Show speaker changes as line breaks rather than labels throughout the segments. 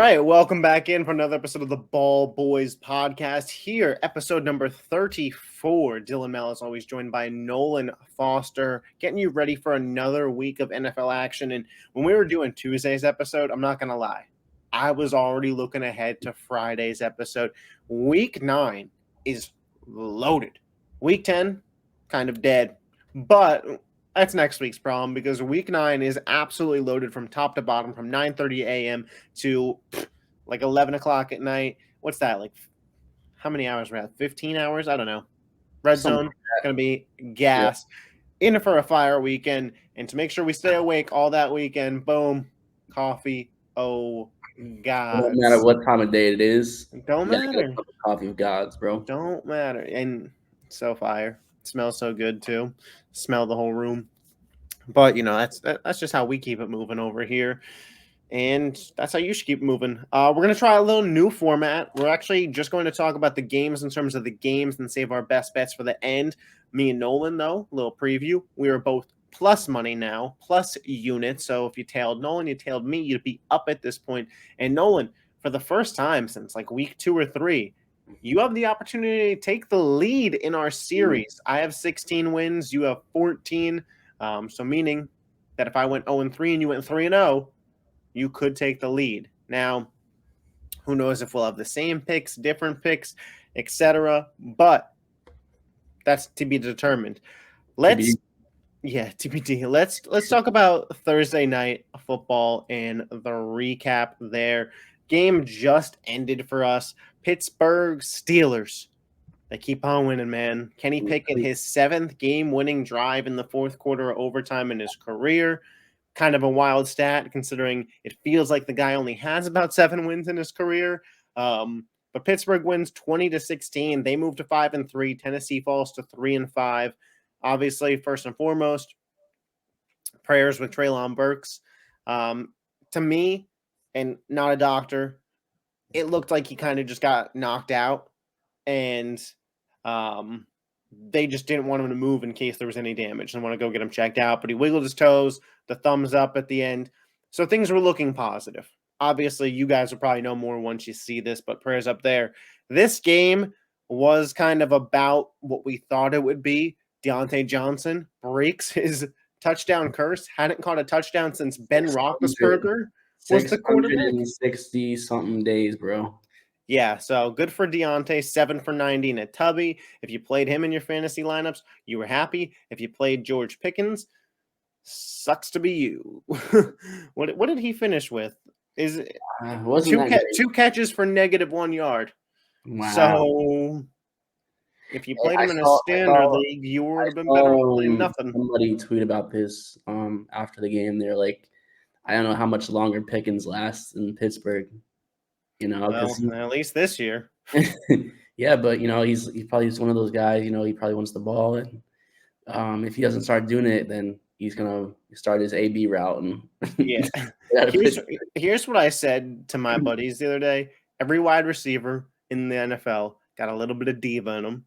right, welcome back in for another episode of the Ball Boys podcast. Here, episode number 34. Dylan Mehl is always joined by Nolan Foster, getting you ready for another week of NFL action. And when we were doing Tuesday's episode, I'm not going to lie, I was already looking ahead to Friday's episode. Week 9 is loaded. Week 10, kind of dead. But that's next week's problem because week 9 is absolutely loaded from top to bottom from 9:30 a.m. to like 11 o'clock at night. What's that? Like how many hours we're at? 15 hours? I don't know. Red Zone going to be gas. Yeah. In for a fire weekend. And to make sure we stay awake all that weekend, boom, coffee. Oh, God.
Don't matter what time of day it is.
Don't matter.
Coffee of gods, bro.
Don't matter. And so fire. It smells so good too. Smell the whole room. But, that's just how we keep it moving over here. And that's how you should keep moving. We're going to try a little new format. We're actually just going to talk about the games in terms of the games and save our best bets for the end. Me and Nolan, though, a little preview. We are both plus money now, plus units. So if you tailed Nolan, you tailed me, you'd be up at this point. And Nolan, for the first time since like week 2 or 3, you have the opportunity to take the lead in our series. I have 16 wins. You have 14. So meaning that if I went 0-3 and you went 3-0, you could take the lead. Now, who knows if we'll have the same picks, different picks, etc. But that's to be determined. TBD. Let's talk about Thursday night football and the recap there. Game just ended for us. Pittsburgh Steelers. They keep on winning, man. Kenny Pickett, his 7th game-winning drive in the fourth quarter of overtime in his career. Kind of a wild stat, considering it feels like the guy only has about 7 wins in his career. But Pittsburgh wins 20-16. They move to 5-3. Tennessee falls to 3-5. Obviously, first and foremost, prayers with Treylon Burks. To me, and not a doctor, it looked like he kind of just got knocked out. And they just didn't want him to move in case there was any damage and want to go get him checked out. But he wiggled his toes, the thumbs up at the end. So things were looking positive. Obviously, you guys will probably know more once you see this, but prayers up there. This game was kind of about what we thought it would be. Deontay Johnson breaks his touchdown curse. Hadn't caught a touchdown since Ben Roethlisberger was the quarterback.
660-something days, bro.
Yeah, so good for Deontay, 7 for 90 in a tubby. If you played him in your fantasy lineups, you were happy. If you played George Pickens, sucks to be you. What did he finish with? Is it two catches for -1 yard?
Wow.
So if you played him in a standard league, you would have been better off playing nothing.
Somebody tweet about this after the game. They're like, I don't know how much longer Pickens lasts in Pittsburgh.
At least this year.
Yeah, but he's probably just one of those guys. He probably wants the ball, and if he doesn't start doing it, then he's gonna start his AB route. And
yeah, here's what I said to my buddies the other day: every wide receiver in the NFL got a little bit of diva in them,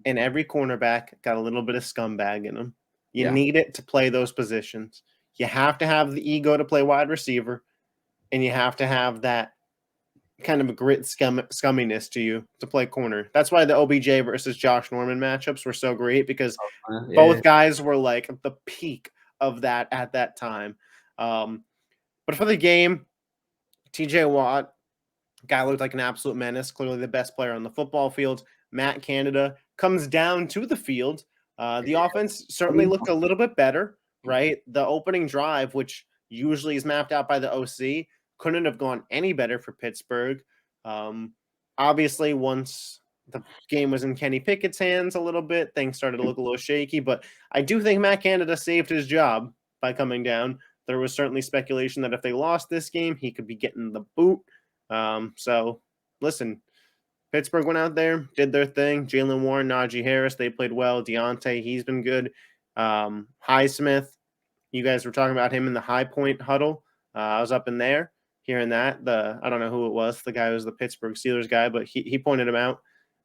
and every cornerback got a little bit of scumbag in them. You need it to play those positions. You have to have the ego to play wide receiver, and you have to have that kind of a grit scumminess to you to play corner. That's why the OBJ versus Josh Norman matchups were so great, because both guys were like the peak of that at that time. But for the game, TJ Watt, guy looked like an absolute menace, clearly the best player on the football field. Matt Canada comes down to the field. The offense certainly looked a little bit better, right? The opening drive, which usually is mapped out by the OC, couldn't have gone any better for Pittsburgh. Obviously, once the game was in Kenny Pickett's hands a little bit, things started to look a little shaky. But I do think Matt Canada saved his job by coming down. There was certainly speculation that if they lost this game, he could be getting the boot. So, listen, Pittsburgh went out there, did their thing. Jalen Warren, Najee Harris, they played well. Deontay, he's been good. Highsmith, you guys were talking about him in the High Point huddle. I was up in there hearing that. I don't know who it was. The guy was the Pittsburgh Steelers guy, but he pointed him out.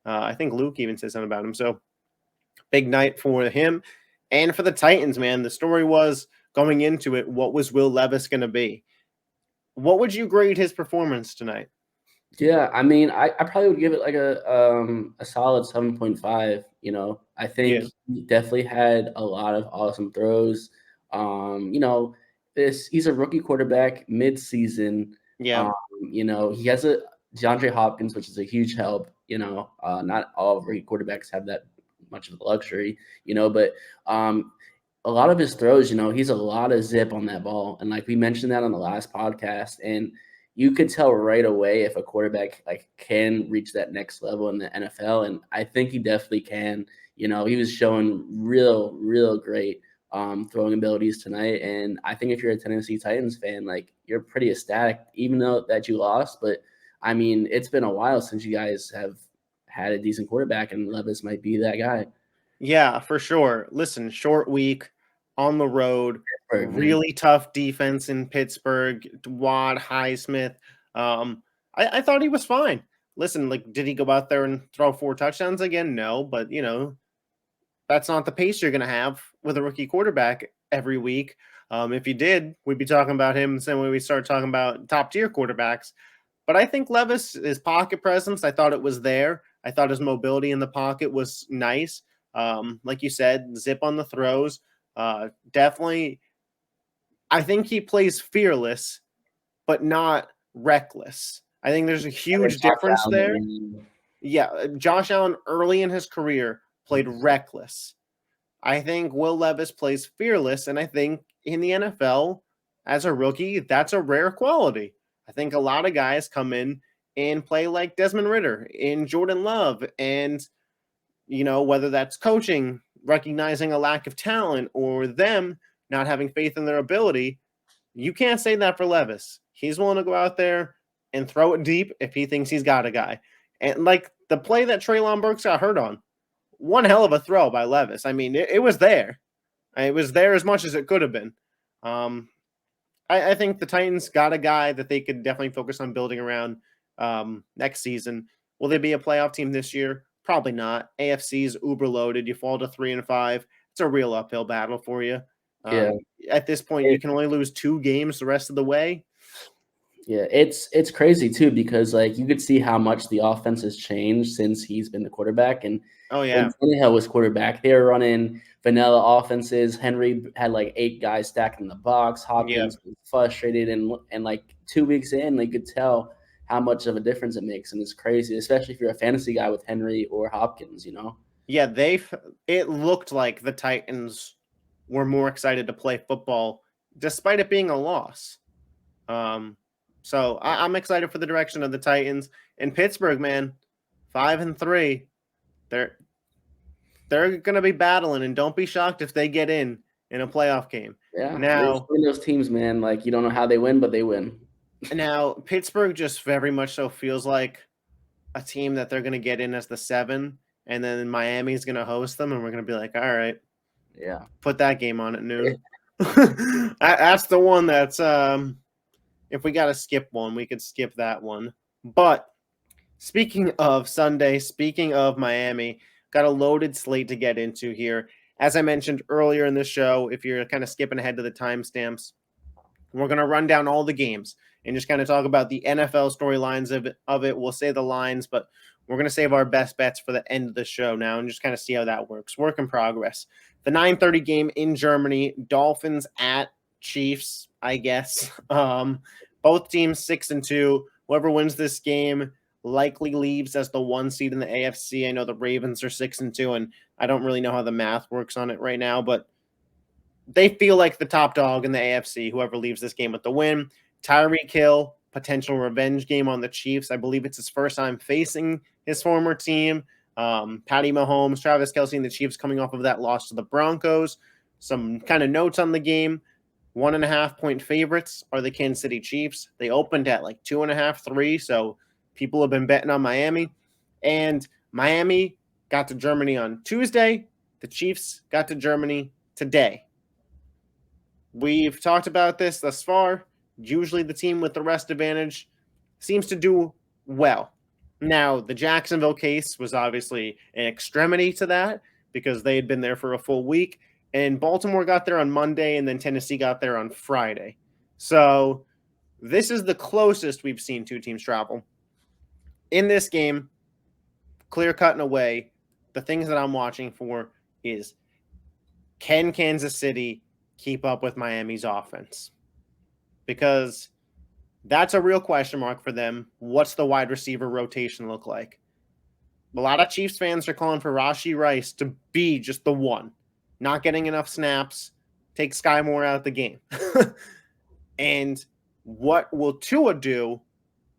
I think Luke even said something about him. So big night for him. And for the Titans, man, the story was going into it, what was Will Levis going to be? What would you grade his performance tonight?
Yeah, I mean, I probably would give it like a solid 7.5. I think
Yeah.
he definitely had a lot of awesome throws. Um, you know, he's a rookie quarterback mid-season.
Yeah.
Um, he has a DeAndre Hopkins, which is a huge help. Not all rookie quarterbacks have that much of the luxury. But a lot of his throws, he's a lot of zip on that ball, and like we mentioned that on the last podcast, and you could tell right away if a quarterback can reach that next level in the NFL, and I think he definitely can. He was showing real great throwing abilities tonight, and I think if you're a Tennessee Titans fan, you're pretty ecstatic, even though that you lost. But I mean, it's been a while since you guys have had a decent quarterback, and Levis might be that guy.
Yeah, for sure. Listen, short week on the road,
Pittsburgh, man.
really tough defense in Pittsburgh. Watt, Highsmith. I thought he was fine. Listen, did he go out there and throw 4 touchdowns again? No, but that's not the pace you're going to have with a rookie quarterback every week. If you did, we'd be talking about him the same way we start talking about top tier quarterbacks. But I think Levis, his pocket presence, I thought it was there. I thought his mobility in the pocket was nice. Like you said, zip on the throws. Definitely, I think he plays fearless, but not reckless. I think there's a huge difference there. Yeah, Josh Allen early in his career played reckless. I think Will Levis plays fearless, and I think in the NFL, as a rookie, that's a rare quality. I think a lot of guys come in and play like Desmond Ritter and Jordan Love, and whether that's coaching, recognizing a lack of talent, or them not having faith in their ability, you can't say that for Levis. He's willing to go out there and throw it deep if he thinks he's got a guy. And like the play that Treylon Burks got hurt on, one hell of a throw by Levis. I mean, it was there. It was there as much as it could have been. I think the Titans got a guy that they could definitely focus on building around next season. Will they be a playoff team this year? Probably not. AFC's uber loaded. You fall to 3-5. It's a real uphill battle for you.
Yeah.
At this point, you can only lose 2 games the rest of the way.
Yeah, it's crazy too because you could see how much the offense has changed since he's been the quarterback. And
Oh yeah,
when Tannehill was quarterback, they were running vanilla offenses. Henry had 8 guys stacked in the box. Hopkins was frustrated, and 2 weeks in, they could tell how much of a difference it makes, and it's crazy, especially if you're a fantasy guy with Henry or Hopkins.
Yeah, it looked like the Titans were more excited to play football despite it being a loss. So I'm excited for the direction of the Titans. And Pittsburgh, man, 5-3. They're going to be battling, and don't be shocked if they get in a playoff game.
Yeah,
Now
those teams, man, you don't know how they win, but they win.
Now Pittsburgh just very much so feels like a team that they're going to get in as the 7, and then Miami's going to host them, and we're going to be like, all right,
yeah,
put that game on at noon. That's the one that's if we got to skip one, we could skip that one. But speaking of Sunday, speaking of Miami, got a loaded slate to get into here. As I mentioned earlier in the show, if you're kind of skipping ahead to the timestamps, we're going to run down all the games and just kind of talk about the NFL storylines of it. We'll say the lines, but we're going to save our best bets for the end of the show now and just kind of see how that works. Work in progress. The 9:30 game in Germany, Dolphins at Chiefs, I guess. Both teams 6-2. Whoever wins this game likely leaves as the 1 seed in the AFC. I know the Ravens are 6-2, and I don't really know how the math works on it right now, but they feel like the top dog in the AFC, whoever leaves this game with the win. Tyreek Hill, potential revenge game on the Chiefs. I believe it's his first time facing his former team. Patty Mahomes, Travis Kelce, and the Chiefs coming off of that loss to the Broncos. Some kind of notes on the game. 1.5-point favorites are the Kansas City Chiefs. They opened at 2.5, 3, so people have been betting on Miami. And Miami got to Germany on Tuesday. The Chiefs got to Germany today. We've talked about this thus far. Usually the team with the rest advantage seems to do well. Now, the Jacksonville case was obviously an extremity to that because they had been there for a full week, and Baltimore got there on Monday, and then Tennessee got there on Friday. So This is the closest we've seen two teams travel. In this game, clear cut and away, the things that I'm watching for is, can Kansas City keep up with Miami's offense? Because that's a real question mark for them. What's the wide receiver rotation look like? A lot of Chiefs fans are calling for Rashee Rice to be just the one, not getting enough snaps, take Sky Moore out of the game. And what will Tua do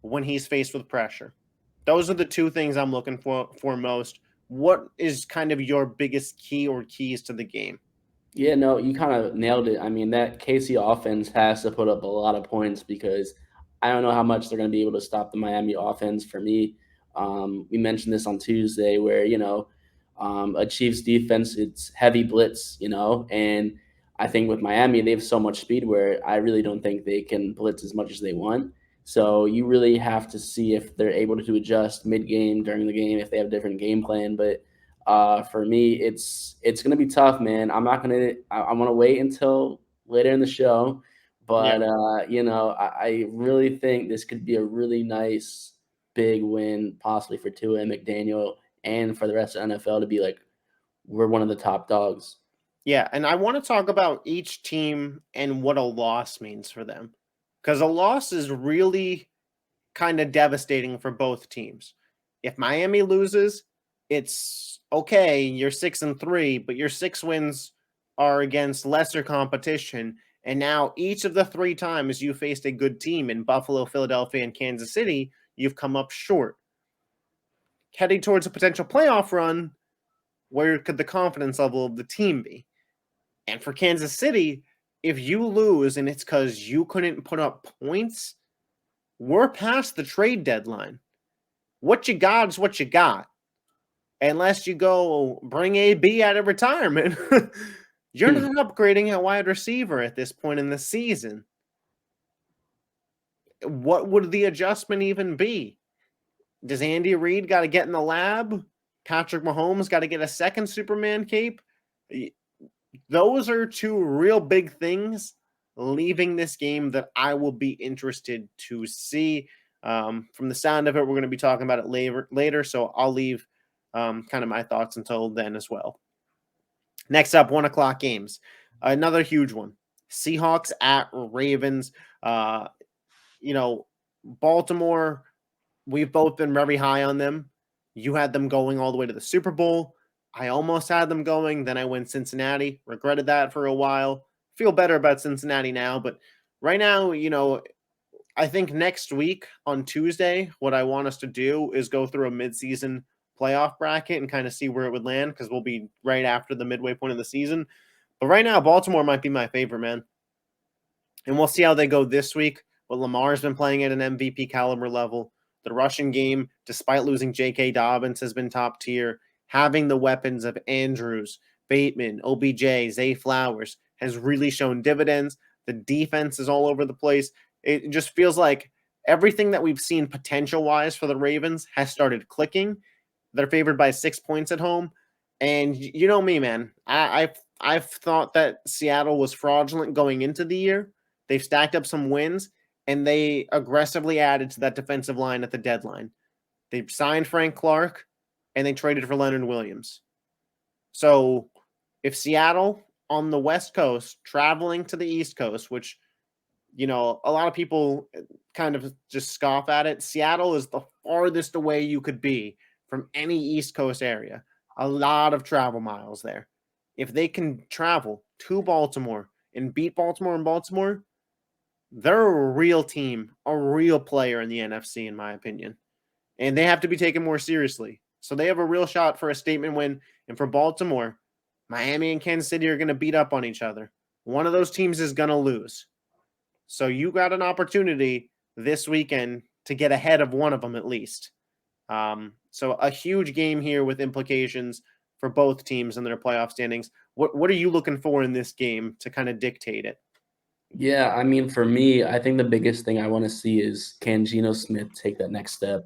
when he's faced with pressure? Those are the two things I'm looking for most. What is kind of your biggest key or keys to the game?
Yeah, no, you kind of nailed it. I mean, that KC offense has to put up a lot of points because I don't know how much they're going to be able to stop the Miami offense. For me, we mentioned this on Tuesday where, a Chiefs defense, it's heavy blitz, and I think with Miami, they have so much speed where I really don't think they can blitz as much as they want. So you really have to see if they're able to adjust mid-game, during the game, if they have a different game plan. But for me, it's gonna be tough, man. I'm not gonna. I want to wait until later in the show, but I really think this could be a really nice big win, possibly for Tua and McDaniel, and for the rest of the NFL to be like, we're one of the top dogs.
Yeah, and I want to talk about each team and what a loss means for them, because a loss is really kind of devastating for both teams. If Miami loses, it's okay, you're 6-3, but your 6 wins are against lesser competition. And now each of the 3 times you faced a good team in Buffalo, Philadelphia, and Kansas City, you've come up short. Heading towards a potential playoff run, where could the confidence level of the team be? And for Kansas City, if you lose and it's because you couldn't put up points, we're past the trade deadline. What you got is what you got. Unless you go bring AB out of retirement, you're not upgrading at wide receiver at this point in the season. What would the adjustment even be? Does Andy Reid got to get in the lab? Patrick Mahomes got to get a second Superman cape? Those are 2 real big things leaving this game that I will be interested to see. From the sound of it, we're going to be talking about it later, so I'll leave kind of my thoughts until then as well. Next up, 1 o'clock games. Another huge one. Seahawks at Ravens. Baltimore, we've both been very high on them. You had them going all the way to the Super Bowl. I almost had them going. Then I went Cincinnati. Regretted that for a while. Feel better about Cincinnati now. But right now, I think next week on Tuesday, what I want us to do is go through a midseason playoff bracket and kind of see where it would land, because we'll be right after the midway point of the season. But right now, Baltimore might be my favorite, man. And we'll see how they go this week. But Lamar's been playing at an MVP caliber level. The rushing game, despite losing J.K. Dobbins, has been top tier. Having the weapons of Andrews, Bateman, OBJ, Zay Flowers has really shown dividends. The defense is all over the place. It just feels like everything that we've seen potential-wise for the Ravens has started clicking. They're favored by 6 points at home. And you know me, man. I've thought that Seattle was fraudulent going into the year. They've stacked up some wins, and they aggressively added to that defensive line at the deadline. They signed Frank Clark, and they traded for Leonard Williams. So if Seattle on the West Coast traveling to the East Coast, which, a lot of people kind of just scoff at it, Seattle is the farthest away you could be from any East Coast area. A lot of travel miles there. If they can travel to Baltimore and beat Baltimore in Baltimore, they're a real team, a real player in the NFC, in my opinion. And they have to be taken more seriously. So they have a real shot for a statement win. And for Baltimore, Miami and Kansas City are going to beat up on each other. One of those teams is going to lose. So you got an opportunity this weekend to get ahead of one of them at least. So a huge game here with implications for both teams in their playoff standings. What are you looking for in this game to kind of dictate it?
Yeah, I mean, for me, I think the biggest thing I want to see is, can Geno Smith take that next step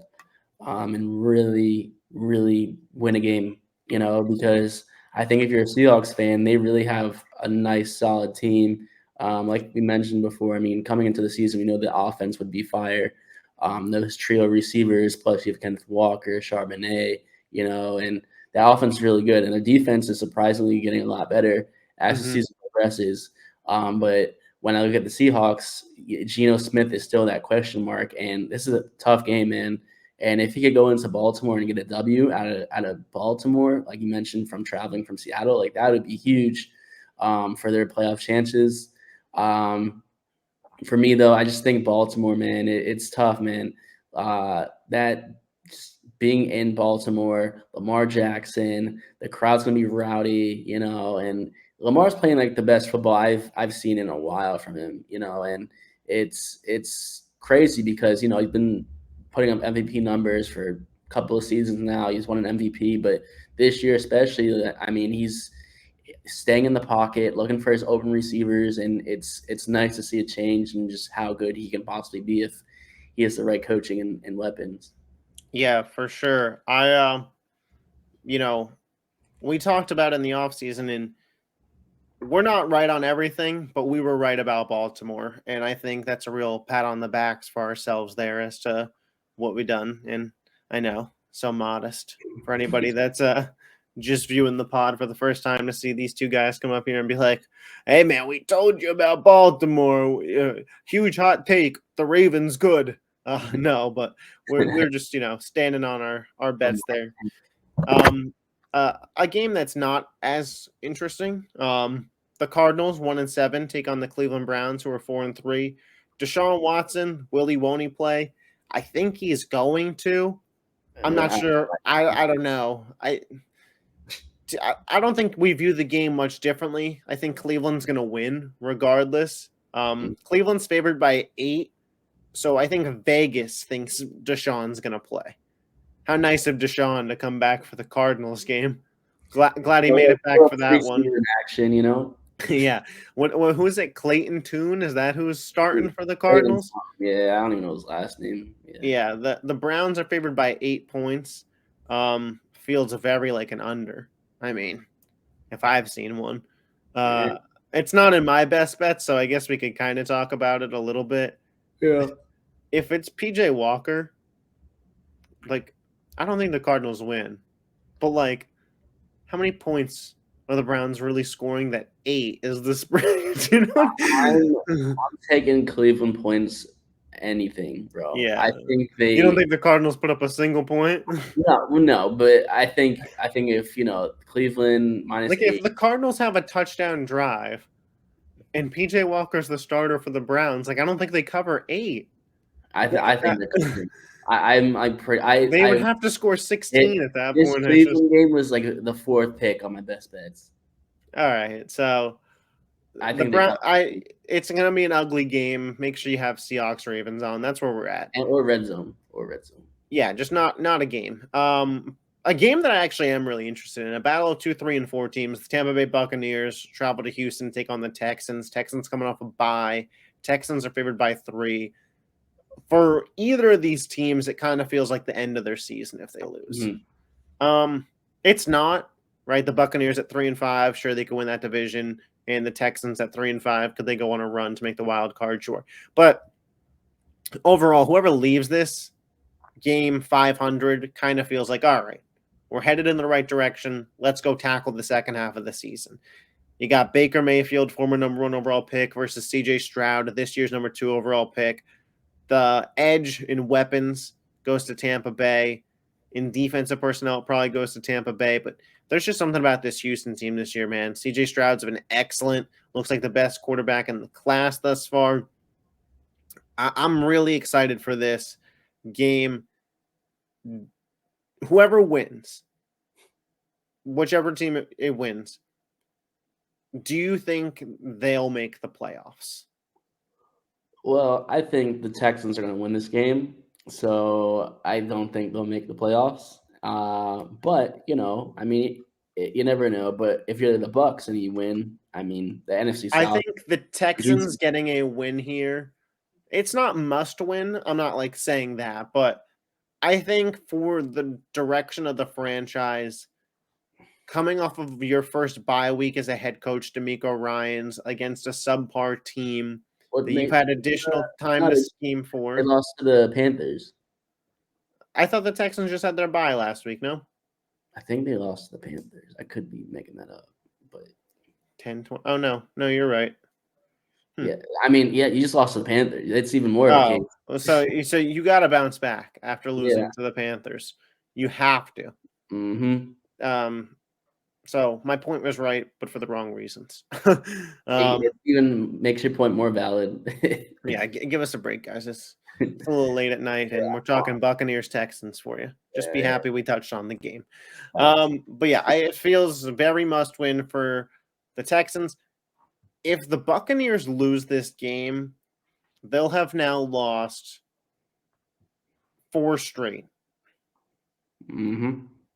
and really, really win a game, because I think if you're a Seahawks fan, they really have a nice, solid team. Like we mentioned before, I mean, coming into the season, we know the offense would be fire. Those trio receivers, plus you have Kenneth Walker, Charbonnet, and the offense is really good. And the defense is surprisingly getting a lot better as the season progresses. But when I look at the Seahawks, Geno Smith is still that question mark. And this is a tough game, man. And if he could go into Baltimore and get a W out of Baltimore, like you mentioned, from traveling from Seattle, like that would be huge for their playoff chances. For me, though, I just think Baltimore, man, it's tough, man. That just being in Baltimore, Lamar Jackson, the crowd's gonna be rowdy, and Lamar's playing like the best football I've seen in a while from him, and it's crazy because he's been putting up MVP numbers for a couple of seasons now. He's won an MVP, but this year especially, I mean, he's staying in the pocket, looking for his open receivers, and it's nice to see a change in just how good he can possibly be if he has the right coaching and weapons.
Yeah, for sure. We talked about in the offseason, and we're not right on everything, but we were right about Baltimore. And I think that's a real pat on the backs for ourselves there as to what we've done. And I know, so modest for anybody that's just viewing the pod for the first time to see these two guys come up here and be like, hey, man, we told you about Baltimore. Huge hot take. The Ravens good. No, but we're just, standing on our bets there. A game that's not as interesting. The Cardinals 1-7 take on the Cleveland Browns, who are 4-3. Deshaun Watson, will he, won't he play? I think he's going to. I'm not sure. I don't know. I don't think we view the game much differently. I think Cleveland's going to win regardless. Cleveland's favored by 8, so I think Vegas thinks Deshaun's going to play. How nice of Deshaun to come back for the Cardinals game. Glad he made it back for that one.
Action,
Yeah. Who is it? Clayton Tune? Is that who's starting for the Cardinals?
Yeah, I don't even know his last name.
Yeah. The Browns are favored by 8 points. Feels very like an under. I mean, if I've seen one. It's not in my best bet, so I guess we could kind of talk about it a little bit.
Yeah.
If it's PJ Walker, like, I don't think the Cardinals win. But, like, how many points are the Browns really scoring? That 8 is the spread.
I'm taking Cleveland points anything, bro.
Yeah.
I think
You don't think the Cardinals put up a single point?
No, but I think if Cleveland minus
like
8,
if the Cardinals have a touchdown drive and PJ Walker's the starter for the Browns, like I don't think they cover 8.
I think they're covering. They
would have to score 16 at that
this
point.
This Cleveland game was like the 4th pick on my best bets.
All right, so
I think
it's gonna be an ugly game. Make sure you have Seahawks Ravens on. That's where we're at.
Or red zone.
Yeah, just not a game. A game that I actually am really interested in. A battle of 2, 3, and 4 teams. The Tampa Bay Buccaneers travel to Houston, take on the Texans. Texans coming off a bye. Texans are favored by 3. For either of these teams, it kind of feels like the end of their season if they lose. It's not, right? The Buccaneers at 3-5, sure, they can win that division. And the Texans at 3-5, could they go on a run to make the wild card? Sure. But overall, whoever leaves this game 500 kind of feels like, all right, we're headed in the right direction. Let's go tackle the second half of the season. You got Baker Mayfield, former number 1 overall pick, versus CJ Stroud, this year's number 2 overall pick. The edge in weapons goes to Tampa Bay. In defensive personnel, it probably goes to Tampa Bay. But there's just something about this Houston team this year, man. CJ Stroud's been excellent. Looks like the best quarterback in the class thus far. I'm really excited for this game. Whoever wins, whichever team it wins, do you think they'll make the playoffs?
Well, I think the Texans are going to win this game, so I don't think they'll make the playoffs. But I mean, you never know. But if you're the Bucks and you win, I mean, the NFC South.
I think the Texans getting a win here. It's not must win. I'm not like saying that, but I think for the direction of the franchise, coming off of your first bye week as a head coach, DeMeco Ryans, against a subpar team that you've had additional time to scheme for.
They lost to the Panthers.
I thought the Texans just had their bye last week, no?
I think they lost to the Panthers. I could be making that up, but
10-20. Oh, no, you're right.
Yeah, I mean, yeah, you just lost to the Panthers. It's even more of a case.
So you got to bounce back after losing to the Panthers. You have to. So my point was right, but for the wrong reasons.
It even makes your point more valid.
Yeah, give us a break, guys. It's a little late at night, and we're talking Buccaneers Texans for you. Just be happy we touched on the game. But yeah, it feels very must win for the Texans. If the Buccaneers lose this game, they'll have now lost 4 straight.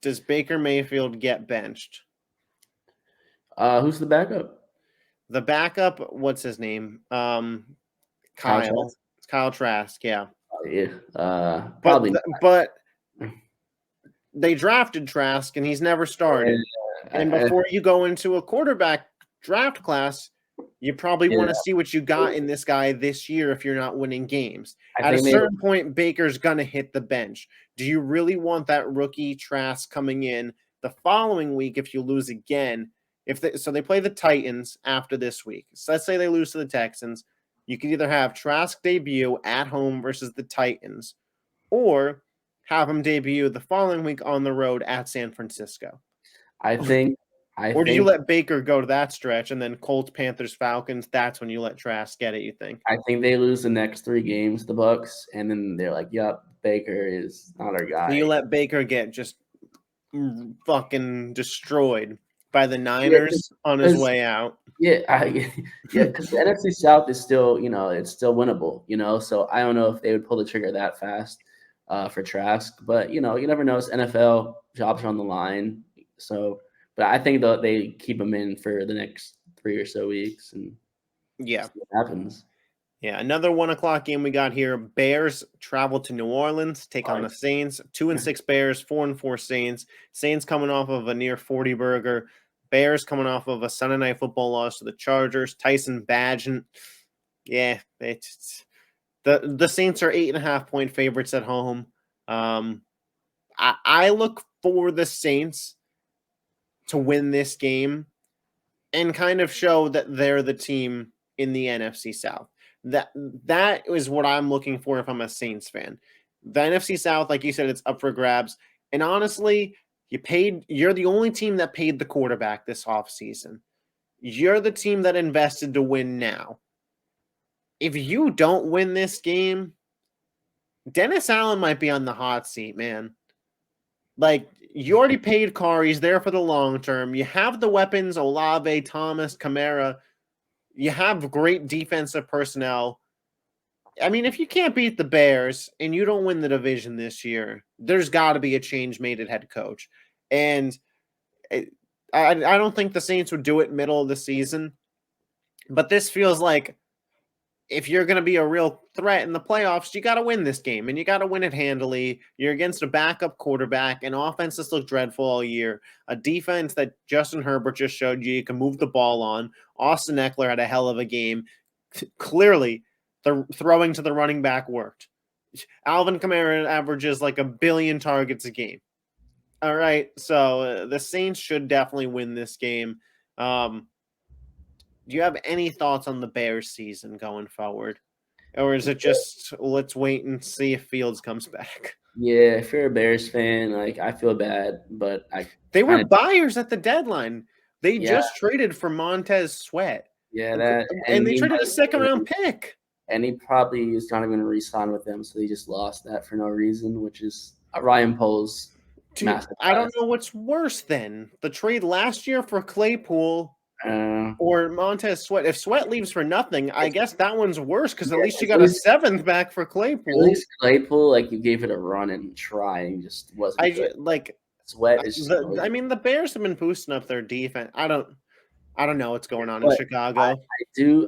Does Baker Mayfield get benched?
Who's the backup?
The backup, what's his name? Kyle Trask, yeah.
Probably.
But they drafted Trask, and he's never started. And before you go into a quarterback draft class, you probably want to see what you got in this guy this year if you're not winning games. At a certain point, Baker's going to hit the bench. Do you really want that rookie Trask coming in the following week if you lose again? So they play the Titans after this week. So let's say they lose to the Texans. You could either have Trask debut at home versus the Titans, or have him debut the following week on the road at San Francisco.
Or
do you let Baker go to that stretch and then Colts, Panthers, Falcons? That's when you let Trask get it, you think?
I think they lose the next 3 games, the Bucs, and then they're like, yep, Baker is not our guy.
So you let Baker get just fucking destroyed by the Niners on his way out.
Yeah, because the NFC South is still, it's still winnable, so I don't know if they would pull the trigger that fast for Trask, but, you never know. It's NFL, jobs are on the line, so – but I think they keep him in for the next 3 or so weeks and see what happens.
Yeah, another 1:00 game we got here. Bears travel to New Orleans, take on the Saints. 2-6 Bears, 4-4 Saints. Saints coming off of a near 40 burger. Bears coming off of a Sunday Night Football loss to the Chargers. Tyson Bagent. Yeah, the Saints are 8.5-point favorites at home. I look for the Saints to win this game and kind of show that they're the team in the NFC South. That is what I'm looking for if I'm a Saints fan. The NFC South, like you said, it's up for grabs. And honestly, you're the only team that paid the quarterback this offseason. You're the team that invested to win now. If you don't win this game, Dennis Allen might be on the hot seat, man. Like, you already paid Carr. He's there for the long term. You have the weapons, Olave, Thomas, Kamara. You have great defensive personnel. I mean, if you can't beat the Bears and you don't win the division this year, there's got to be a change made at head coach. And I don't think the Saints would do it middle of the season. But this feels like if you're going to be a real threat in the playoffs, you got to win this game, and you got to win it handily. You're against a backup quarterback, an offense that's looked dreadful all year, a defense that Justin Herbert just showed you can move the ball on. Austin Eckler had a hell of a game. Clearly, the throwing to the running back worked. Alvin Kamara averages like 1 billion targets a game. All right, so the Saints should definitely win this game. Do you have any thoughts on the Bears season going forward? Or is it just let's wait and see if Fields comes back?
Yeah, if you're a Bears fan, I feel bad, but
they were buyers at the deadline. They just traded for Montez Sweat.
Yeah,
and they traded a 2nd-round pick.
And he probably is not even going to re-sign with them, so they just lost that for no reason, which is Ryan Poles.
I don't know what's worse than the trade last year for Claypool or Montez Sweat. If Sweat leaves for nothing, I guess that one's worse because at least you got a 7th back for Claypool.
At least Claypool, you gave it a run and try and just wasn't good. Sweat is
the Bears have been boosting up their defense. I don't know what's going on in Chicago.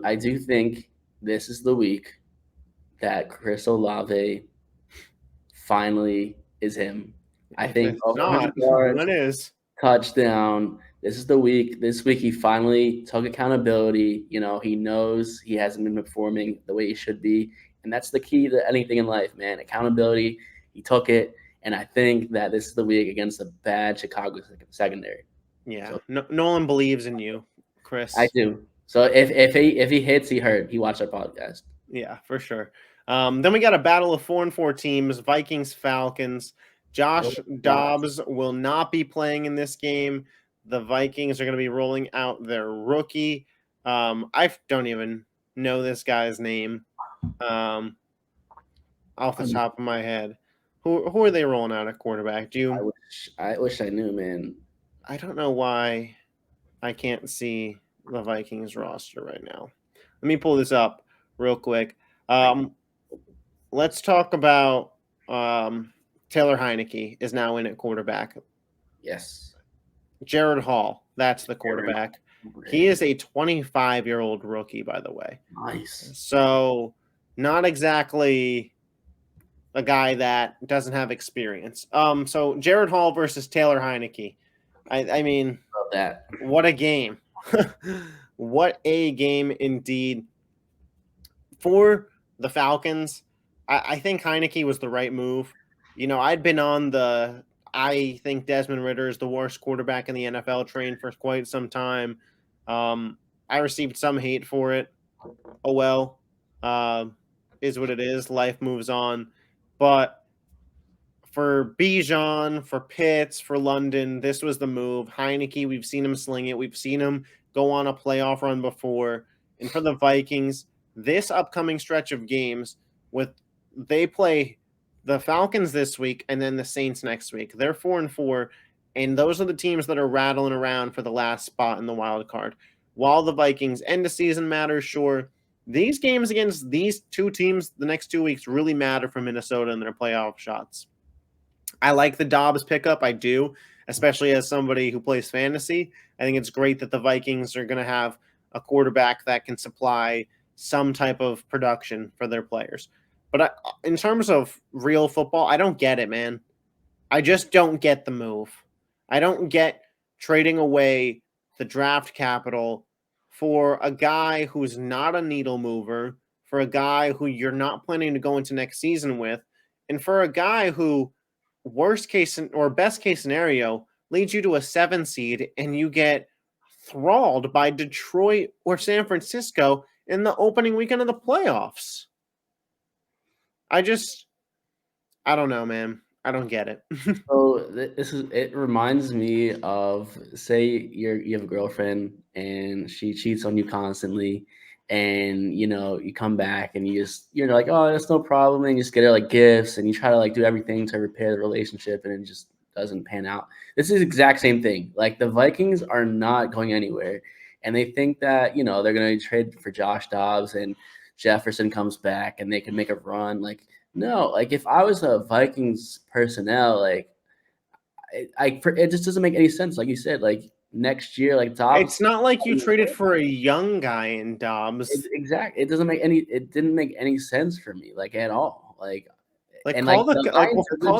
I do think this is the week that Chris Olave finally is him. I think
not. When it is.
touchdown. This is the week. This week he finally took accountability. He knows he hasn't been performing the way he should be. And that's the key to anything in life, man. Accountability. He took it. And I think that this is the week against a bad Chicago secondary.
Yeah. So, Nolan believes in you, Chris.
I do. So if he hits, he hurt. He watched our podcast.
Yeah, for sure. Then we got a battle of 4-4 teams, Vikings, Falcons. Josh Dobbs will not be playing in this game. The Vikings are going to be rolling out their rookie. I don't even know this guy's name off the top of my head. Who are they rolling out at quarterback? Do you?
I wish I knew, man.
I don't know why I can't see the Vikings roster right now. Let me pull this up real quick. Let's talk about Taylor Heineke is now in at quarterback.
Yes.
Jared Hall, that's the quarterback. He is a 25-year-old rookie, by the way.
Nice.
So not exactly a guy that doesn't have experience. So Jared Hall versus Taylor Heineke. I mean,
love that.
What a game. What a game indeed. For the Falcons, I think Heineke was the right move. I'd been on I think Desmond Ridder is the worst quarterback in the NFL train for quite some time. I received some hate for it. Oh, well, is what it is. Life moves on. But for Bijan, for Pitts, for London, this was the move. Heineke, we've seen him sling it. We've seen him go on a playoff run before. And for the Vikings, this upcoming stretch of games, they play the Falcons this week and then the Saints next week. They're 4-4, and those are the teams that are rattling around for the last spot in the wild card. While the Vikings end of season matters, sure, these games against these two teams the next 2 weeks really matter for Minnesota and their playoff shots. I like the Dobbs pickup. I do, especially as somebody who plays fantasy. I think it's great that the Vikings are going to have a quarterback that can supply some type of production for their players. But in terms of real football, I don't get it, man. I just don't get the move. I don't get trading away the draft capital for a guy who's not a needle mover, for a guy who you're not planning to go into next season with, and for a guy who, worst case or best case scenario, leads you to a 7 seed and you get thralled by Detroit or San Francisco in the opening weekend of the playoffs. I don't know, man. I don't get it.
So it reminds me of, say you have a girlfriend and she cheats on you constantly, and you come back and you're like, oh, that's no problem, and you just get her like gifts and you try to like do everything to repair the relationship, and it just doesn't pan out. This is the exact same thing. Like, the Vikings are not going anywhere, and they think that they're going to trade for Josh Dobbs and Jefferson comes back and they can make a run. Like, no, like, if I was a Vikings personnel, like, it just doesn't make any sense. Like you said, like, next year, like, Dobbs.
It's not like you traded for a young guy in Dobbs.
Exactly. It didn't make any sense for me, like, at all.
Call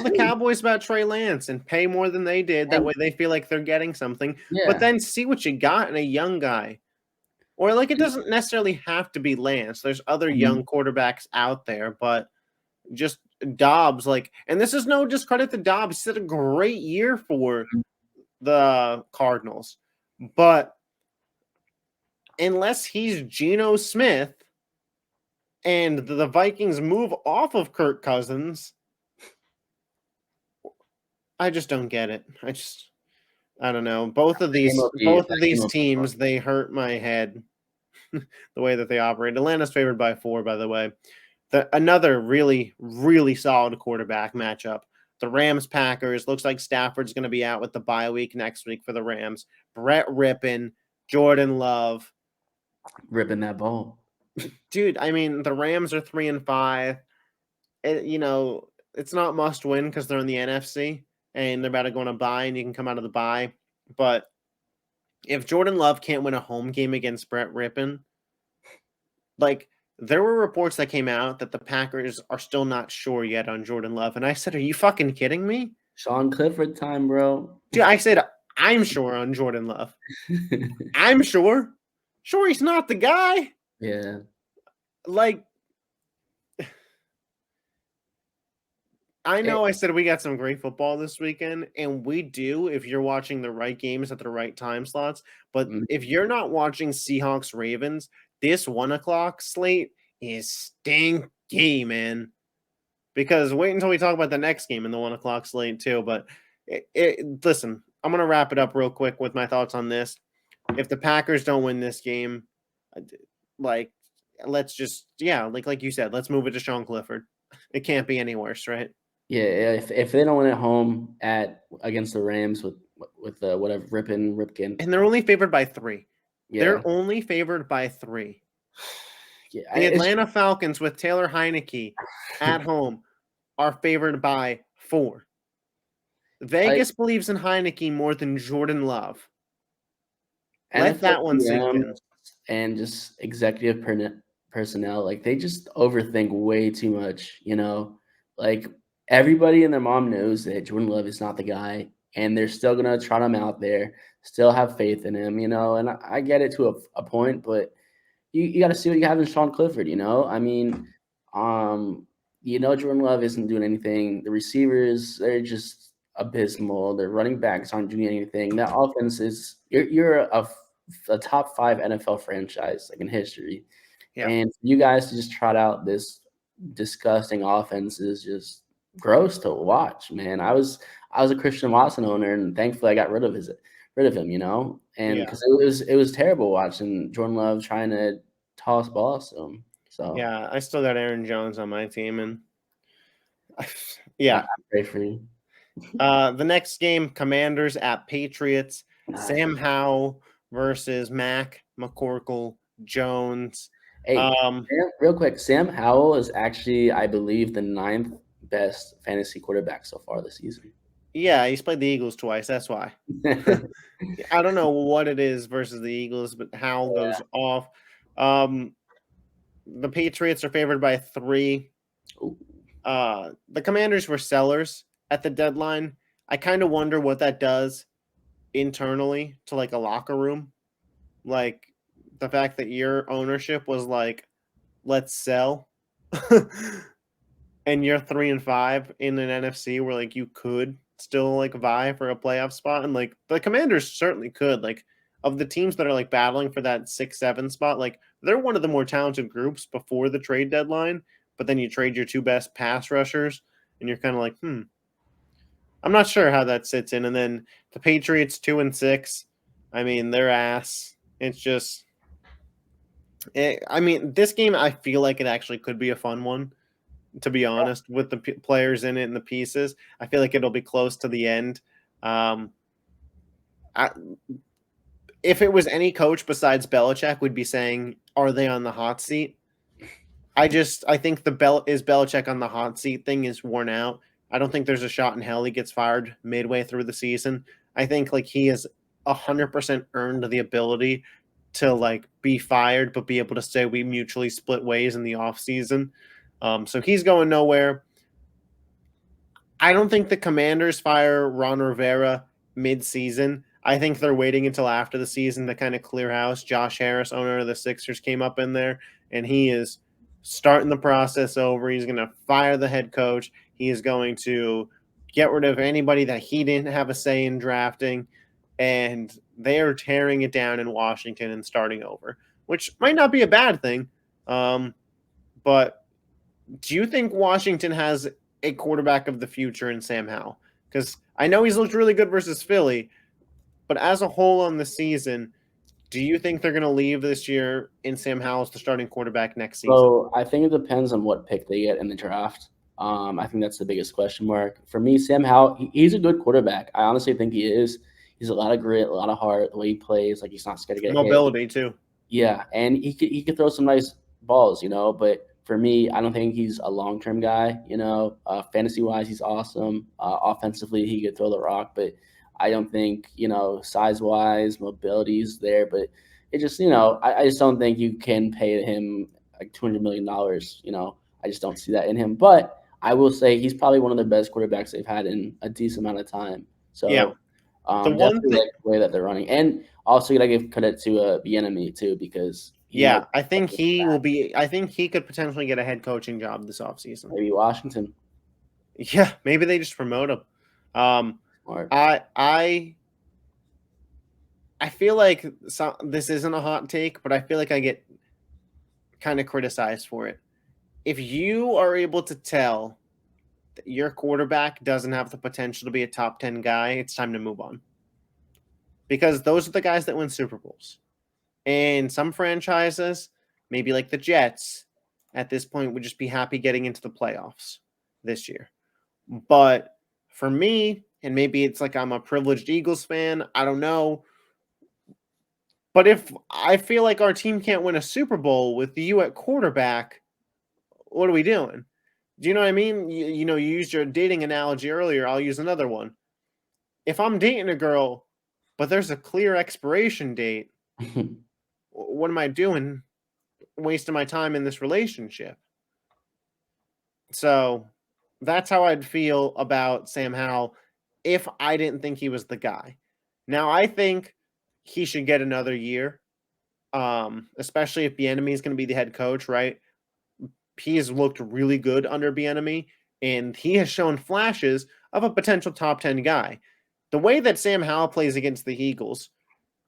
the Cowboys about Trey Lance and pay more than they did. That way they feel like they're getting something. Yeah. But then see what you got in a young guy. Or, like, it doesn't necessarily have to be Lance. There's other young quarterbacks out there, but just Dobbs, like, and this is no discredit to Dobbs. He had a great year for the Cardinals. But unless he's Geno Smith and the Vikings move off of Kirk Cousins, I just don't get it. I don't know. Both of these teams, they hurt my head the way that they operate. Atlanta's favored by 4, by the way. Another really, really solid quarterback matchup. The Rams-Packers. Looks like Stafford's going to be out with the bye week next week for the Rams. Brett Rippon, Jordan Love.
Ripping that ball.
Dude, I mean, the Rams are 3-5. It's not must win because they're in the NFC and they're about to go on a bye and you can come out of the bye. But if Jordan Love can't win a home game against Brett Rippon, like, there were reports that came out that the Packers are still not sure yet on Jordan Love. And I said, are you fucking kidding me?
Sean Clifford time, bro.
Dude, I said, I'm sure on Jordan Love. I'm sure. Sure, he's not the guy.
Yeah.
Like, I know I said we got some great football this weekend, and we do if you're watching the right games at the right time slots. But if you're not watching Seahawks Ravens, this 1:00 slate is stinky, man. Because wait until we talk about the next game in the 1:00 slate too. But listen, I'm gonna wrap it up real quick with my thoughts on this. If the Packers don't win this game, like let's just like you said, let's move it to Sean Clifford. It can't be any worse, right?
Yeah, if they don't win at home against the Rams with whatever Ripken,
and they're only favored by 3.
Yeah.
They're only favored by 3.
Yeah,
the Atlanta Falcons with Taylor Heineke at home are favored by 4. Vegas believes in Heineke more than Jordan Love. Let that one sink in.
And just executive personnel, like they just overthink way too much, you know? Like everybody and their mom knows that Jordan Love is not the guy, and they're still gonna trot him out there, still have faith in him, you know? And I get it to a point, but you got to see what you have in Sean Clifford, you know? I mean, Jordan Love isn't doing anything. The receivers, they're just abysmal. Their running backs aren't doing anything. That offense is you're a top 5 NFL franchise like in history.
Yeah.
And for you guys to just trot out this disgusting offense is just gross to watch, man. I was a Christian Watson owner, and thankfully I got rid of him, you know, and because it was terrible watching Jordan Love trying to toss balls to him. So
yeah, I still got Aaron Jones on my team, and yeah,
I pray for you.
The next game, Commanders at Patriots. Sam Howell versus Mac McCorkle Jones.
Hey, real quick, Sam Howell is actually, I believe, the 9th best fantasy quarterback so far this season.
Yeah, he's played the Eagles twice. That's why. I don't know what it is versus the Eagles, but Howell goes off. The Patriots are favored by 3. The Commanders were sellers at the deadline. I kind of wonder what that does internally to like a locker room. Like the fact that your ownership was like, let's sell. And you're 3-5 in an NFC where like you could still like vie for a playoff spot. And like the Commanders certainly could. Like of the teams that are like battling for that 6-7 spot, like they're one of the more talented groups before the trade deadline. But then you trade your 2 best pass rushers and you're kind of like, I'm not sure how that sits in. And then the Patriots 2-6. I mean, their ass. It's just, this game, I feel like it actually could be a fun one, to be honest, with the players in it and the pieces. I feel like it'll be close to the end. If it was any coach besides Belichick, we'd be saying, are they on the hot seat? I think the is Belichick on the hot seat thing is worn out. I don't think there's a shot in hell he gets fired midway through the season. I think like he has 100% earned the ability to like be fired, but be able to say we mutually split ways in the offseason. So he's going nowhere. I don't think the Commanders fire Ron Rivera mid-season. I think they're waiting until after the season to kind of clear house. Josh Harris, owner of the Sixers, came up in there, and he is starting the process over. He's going to fire the head coach. He is going to get rid of anybody that he didn't have a say in drafting, and they are tearing it down in Washington and starting over, which might not be a bad thing. But do you think Washington has a quarterback of the future in Sam Howell? Because I know he's looked really good versus Philly, but as a whole on the season, do you think they're going to leave this year in Sam Howell as the starting quarterback next season?
So I think it depends on what pick they get in the draft. I think that's the biggest question mark. For me, Sam Howell, he's a good quarterback. I honestly think he is. He's a lot of grit, a lot of heart, the way he plays. Like he's not scared to get
mobility
hit.
Too.
Yeah, and he could throw some nice balls, you know. But for me, I don't think he's a long-term guy. You know, fantasy-wise, he's awesome. Offensively, he could throw the rock, but I don't think, you know, size-wise, mobility is there. But it just, you know, I just don't think you can pay him like $200 million. You know, I just don't see that in him. But I will say he's probably one of the best quarterbacks they've had in a decent amount of time. So,
yeah. The one
Definitely
thing,
like the way that they're running, and also you gotta give credit to Bieniemy too because he knows
yeah, I think he will be. I think he could potentially get a head coaching job this offseason.
maybe Washington.
Yeah, maybe they just promote him.
Smart.
I feel like this isn't a hot take, but I feel like I get kind of criticized for it. If you are able to tell that your quarterback doesn't have the potential to be a top 10 guy, it's time to move on. Because those are the guys that win Super Bowls. And some franchises, maybe like the Jets, at this point would just be happy getting into the playoffs this year. But for me, and maybe it's like I'm a privileged Eagles fan, I don't know. But if I feel like our team can't win a Super Bowl with you at quarterback, what are we doing? Do you know what I mean? You used your dating analogy earlier. I'll use another one. If I'm dating a girl, but there's a clear expiration date, what am I doing? Wasting my time in this relationship. So that's how I'd feel about Sam Howell if I didn't think he was the guy. Now I think he should get another year, especially if Bieniemy is going to be the head coach, right? He has looked really good under Bieniemy, and he has shown flashes of a potential top 10 guy. The way that Sam Howell plays against the Eagles,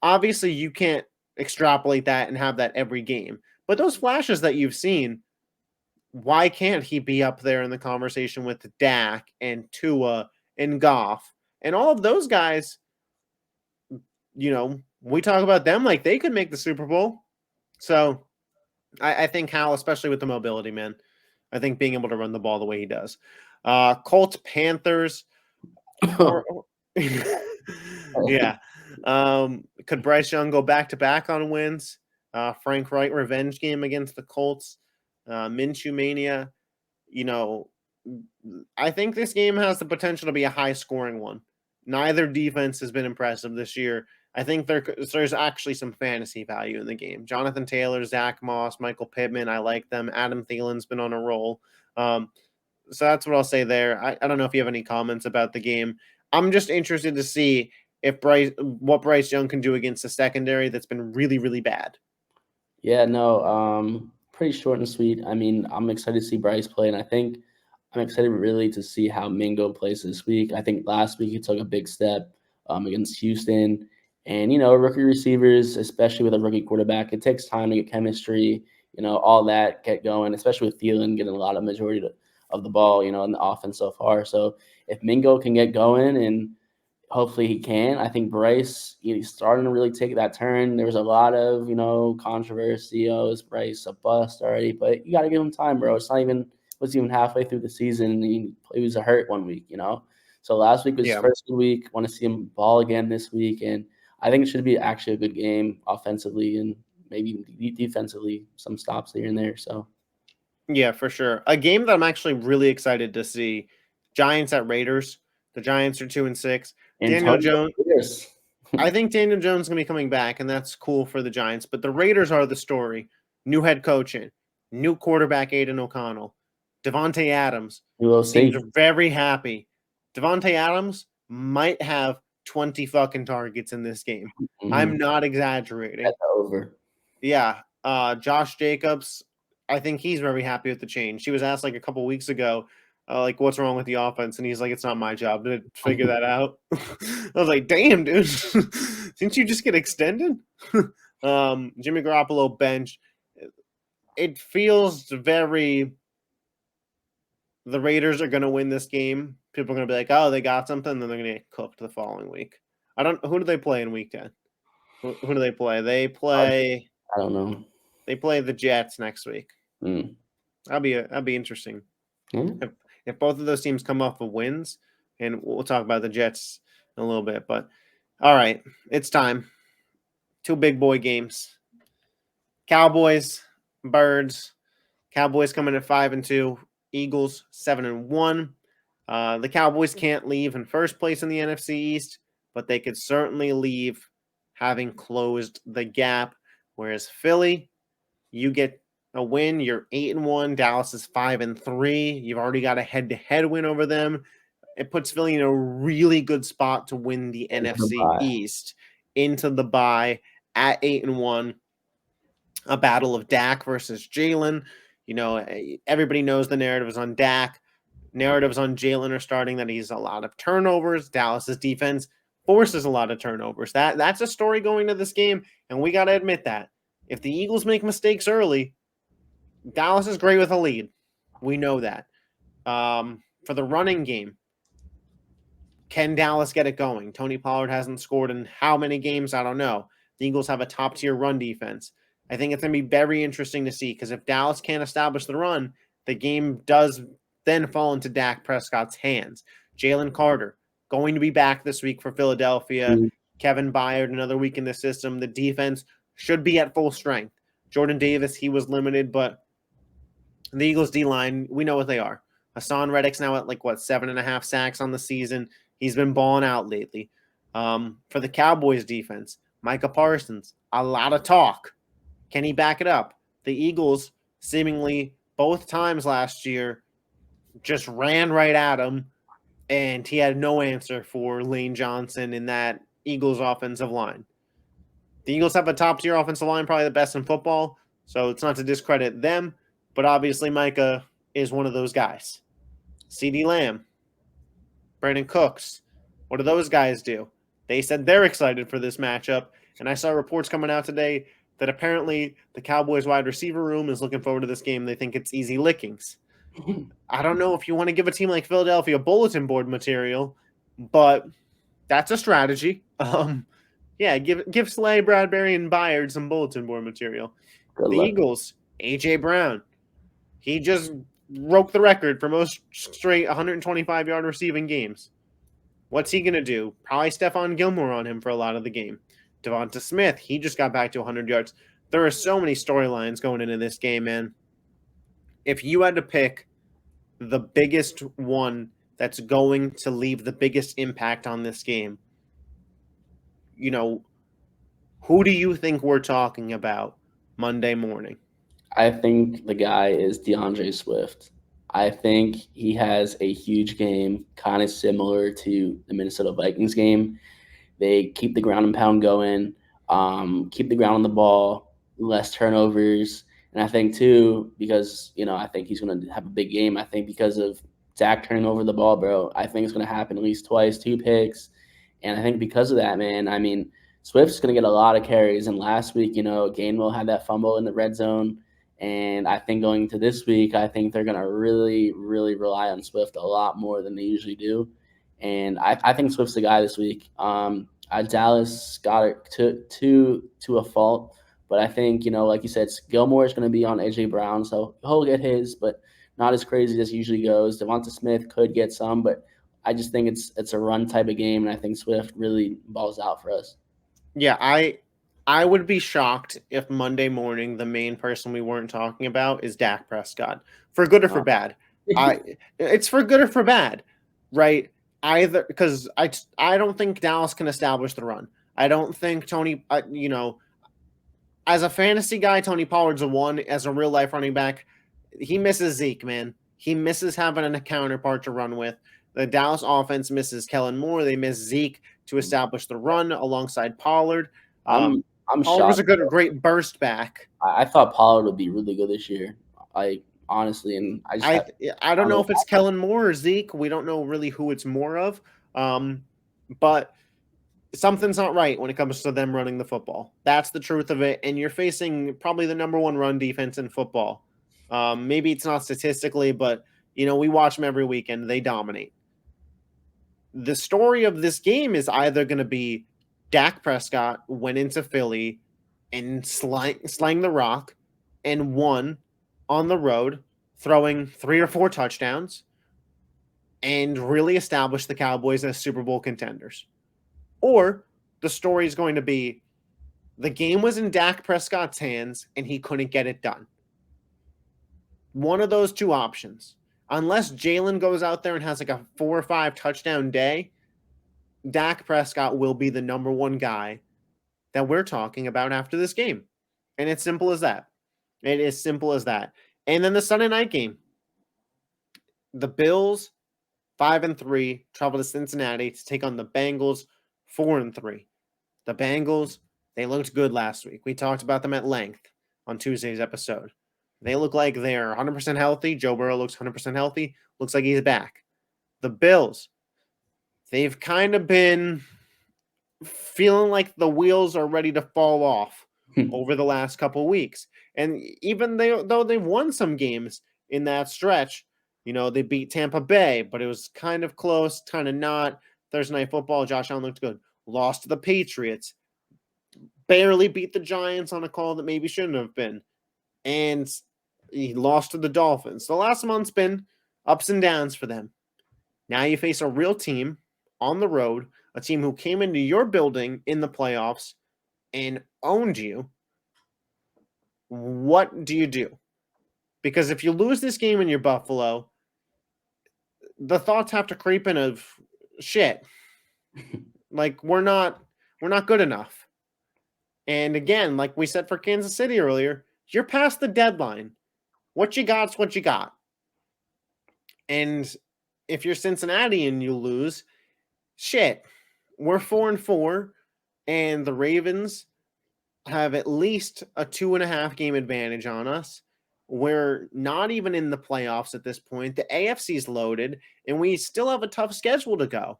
obviously you can't extrapolate that and have that every game. But those flashes that you've seen, why can't he be up there in the conversation with Dak and Tua and Goff and all of those guys? We talk about them like they could make the Super Bowl. So I think Hal, especially with the mobility, man, I think being able to run the ball the way he does. Colts, Panthers. Yeah. Could Bryce Young go back to back on wins? Frank Wright revenge game against the Colts. Minshew mania. I think this game has the potential to be a high scoring one. Neither defense has been impressive this year. I think there's actually some fantasy value in the game. Jonathan Taylor, Zach Moss, Michael Pittman, I like them. Adam Thielen's been on a roll. So that's what I'll say there. I don't know if you have any comments about the game. I'm just interested to see what Bryce Young can do against a secondary that's been really, really bad.
Yeah, no, pretty short and sweet. I mean, I'm excited to see Bryce play, and I think I'm excited really to see how Mingo plays this week. I think last week he took a big step against Houston, and rookie receivers, especially with a rookie quarterback, it takes time to get chemistry, all that get going, especially with Thielen getting a lot of majority of the ball, in the offense so far. So if Mingo can get going and hopefully he can. I think Bryce, he's starting to really take that turn. There was a lot of, controversy. Oh, is Bryce a bust already? But you got to give him time, bro. Wasn't even halfway through the season. And he was hurt one week, So last week was his first good week. Want to see him ball again this week. And I think it should be actually a good game offensively and maybe defensively, some stops here and there. So,
yeah, for sure. A game that I'm actually really excited to see: Giants at Raiders. The Giants are 2-6. Daniel Jones. I think Daniel Jones is going to be coming back, and that's cool for the Giants. But the Raiders are the story. New head coach in, new quarterback Aiden O'Connell, Devontae Adams seems very happy. Devontae Adams might have 20 fucking targets in this game. Mm-hmm. I'm not exaggerating.
That's over.
Yeah. Josh Jacobs, I think he's very happy with the change. He was asked like a couple weeks ago, what's wrong with the offense? And he's like, it's not my job to figure that out. I was like, damn, dude. Didn't you just get extended? Jimmy Garoppolo bench. It feels very the Raiders are going to win this game. People are going to be like, oh, they got something. And then they're going to get cooked the following week. Who do they play in week 10? Who do they play? They play.
I don't know.
They play the Jets next week.
Mm.
That'd be interesting. If both of those teams come off of wins, and we'll talk about the Jets in a little bit. But all right, it's time. 2 big boy games. Cowboys, Birds. Cowboys coming at 5-2. Eagles 7-1. The Cowboys can't leave in first place in the NFC East, but they could certainly leave having closed the gap. Whereas Philly, you get a win. You're 8-1. Dallas is 5-3. You've already got a head-to-head win over them. It puts Philly in a really good spot to win the NFC East into the bye at 8-1. A battle of Dak versus Jalen. Everybody knows the narrative is on Dak. Narratives on Jalen are starting that he's a lot of turnovers. Dallas's defense forces a lot of turnovers. That's a story going to this game, and we got to admit that. If the Eagles make mistakes early, Dallas is great with a lead. We know that. For the running game, can Dallas get it going? Tony Pollard hasn't scored in how many games? I don't know. The Eagles have a top-tier run defense. I think it's going to be very interesting to see because if Dallas can't establish the run, the game does then fall into Dak Prescott's hands. Jalen Carter going to be back this week for Philadelphia. Kevin Byard another week in the system. The defense should be at full strength. Jordan Davis, he was limited, but the Eagles D-line, we know what they are. Hassan Reddick's now at 7.5 sacks on the season. He's been balling out lately. For the Cowboys defense, Micah Parsons, a lot of talk. Can he back it up? The Eagles seemingly both times last year just ran right at him, and he had no answer for Lane Johnson in that Eagles offensive line. The Eagles have a top-tier offensive line, probably the best in football, so it's not to discredit them, but obviously Micah is one of those guys. CeeDee Lamb, Brandon Cooks, what do those guys do? They said they're excited for this matchup, and I saw reports coming out today that apparently the Cowboys wide receiver room is looking forward to this game. They think it's easy lickings. I don't know if you want to give a team like Philadelphia bulletin board material, but that's a strategy. Give Slay, Bradbury, and Byard some bulletin board material. The Eagles, A.J. Brown, he just broke the record for most straight 125-yard receiving games. What's he going to do? Probably Stephon Gilmore on him for a lot of the game. Devonta Smith, he just got back to 100 yards. There are so many storylines going into this game, man. If you had to pick the biggest one that's going to leave the biggest impact on this game, who do you think we're talking about Monday morning?
I think the guy is DeAndre Swift. I think he has a huge game, kind of similar to the Minnesota Vikings game. They keep the ground and pound going, keep the ground on the ball, less turnovers. And I think, too, because, I think he's going to have a big game. I think because of Dak turning over the ball, bro, I think it's going to happen at least twice, 2 picks. And I think because of that, man, I mean, Swift's going to get a lot of carries. And last week, Gainwell had that fumble in the red zone. And I think going to this week, I think they're going to really, really rely on Swift a lot more than they usually do. And I think Swift's the guy this week. Dallas got it to a fault. But I think, like you said, Gilmore is going to be on A.J. Brown, so he'll get his, but not as crazy as usually goes. Devonta Smith could get some, but I just think it's a run type of game, and I think Swift really balls out for us.
Yeah, I would be shocked if Monday morning the main person we weren't talking about is Dak Prescott, for good or for bad. It's for good or for bad, right? Either because I don't think Dallas can establish the run. I don't think Tony, as a fantasy guy, Tony Pollard's a 1. As a real life running back, he misses Zeke, man. He misses having a counterpart to run with. The Dallas offense misses Kellen Moore. They miss Zeke to establish the run alongside Pollard.
I'm
Pollard was
shocked.
a great burst back.
I thought Pollard would be really good this year. Honestly, and
I don't know if it's Kellen Moore or Zeke. We don't know really who it's more of. But something's not right when it comes to them running the football. That's the truth of it. And you're facing probably the number 1 run defense in football. Maybe it's not statistically, but we watch them every weekend. They dominate. The story of this game is either going to be Dak Prescott went into Philly and slang the rock and won on the road, throwing 3 or 4 touchdowns and really established the Cowboys as Super Bowl contenders. Or the story is going to be the game was in Dak Prescott's hands and he couldn't get it done. One of those 2 options. Unless Jalen goes out there and has a 4 or 5 touchdown day, Dak Prescott will be the number 1 guy that we're talking about after this game. And it's simple as that. It is simple as that. And then the Sunday night game. The Bills 5-3, travel to Cincinnati to take on the Bengals, 4-3. The Bengals, they looked good last week. We talked about them at length on Tuesday's episode. They look like they're 100% healthy. Joe Burrow looks 100% healthy. Looks like he's back. The Bills, they've kind of been feeling like the wheels are ready to fall off over the last couple weeks. And even though they've won some games in that stretch, they beat Tampa Bay, but it was kind of close, kind of not. Thursday Night Football, Josh Allen looked good. Lost to the Patriots. Barely beat the Giants on a call that maybe shouldn't have been. And he lost to the Dolphins. The last month's been ups and downs for them. Now you face a real team on the road, a team who came into your building in the playoffs and owned you. What do you do? Because if you lose this game in your Buffalo, the thoughts have to creep in of shit. Like we're not good enough. And again, like we said for Kansas City earlier, you're past the deadline. What you got's what you got. And if you're Cincinnati and you lose, shit, we're 4-4, and the Ravens have at least a 2.5 game advantage on us. We're not even in the playoffs at this point. The AFC's loaded, and we still have a tough schedule to go.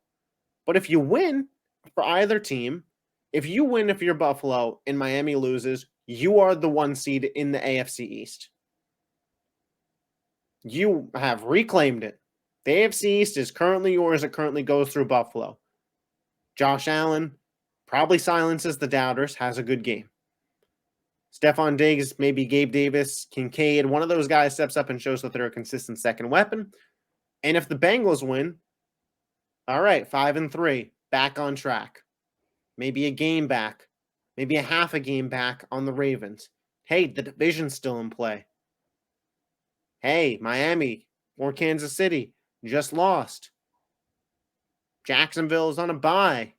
But if you win for either team, if you're Buffalo and Miami loses, you are the 1 seed in the AFC East. You have reclaimed it. The AFC East is currently yours. It currently goes through Buffalo. Josh Allen probably silences the doubters, has a good game. Stephon Diggs, maybe Gabe Davis, Kincaid, one of those guys steps up and shows that they're a consistent second weapon. And if the Bengals win, all right, 5-3, back on track. Maybe a game back, maybe a half a game back on the Ravens. Hey, the division's still in play. Hey, Miami or Kansas City just lost. Jacksonville is on a bye.